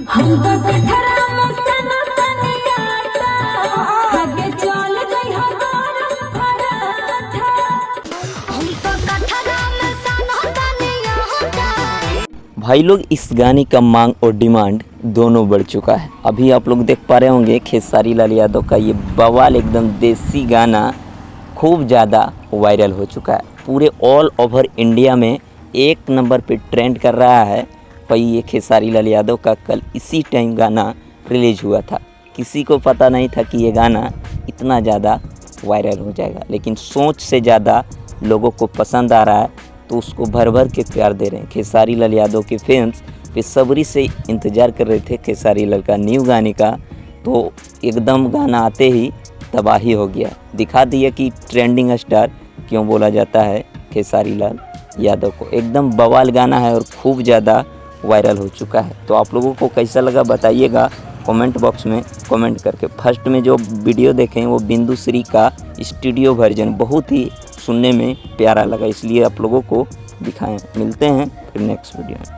हम तो कठरा मसन तनियाटा आगे चल गई हमारा फराठा। हम तो कठरा मसन तनियाटा। भाई लोग, इस गाने का मांग और डिमांड दोनों बढ़ चुका है। अभी आप लोग देख पा रहे होंगे खेसारी लाल यादव का ये बवाल एकदम देसी गाना खूब ज़्यादा वायरल हो चुका है। पूरे ऑल ओवर इंडिया में एक नंबर पे ट्रेंड कर रहा है। भाई ये खेसारी लाल यादव का कल इसी टाइम गाना रिलीज हुआ था। किसी को पता नहीं था कि ये गाना इतना ज़्यादा वायरल हो जाएगा, लेकिन सोच से ज़्यादा लोगों को पसंद आ रहा है, तो उसको भर भर के प्यार दे रहे हैं। खेसारी लाल यादव के फैंस बेसब्री से इंतज़ार कर रहे थे खेसारी लाल का न्यू गाने का, तो एकदम गाना आते ही तबाही हो गया। दिखा दिया कि ट्रेंडिंग स्टार क्यों बोला जाता है खेसारी लाल यादव को। एकदम बवाल गाना है और खूब ज़्यादा वायरल हो चुका है। तो आप लोगों को कैसा लगा बताइएगा कमेंट बॉक्स में कमेंट करके। फर्स्ट में जो वीडियो देखें वो बिंदु श्री का स्टूडियो वर्जन बहुत ही सुनने में प्यारा लगा, इसलिए आप लोगों को दिखाएं। मिलते हैं फिर नेक्स्ट वीडियो में।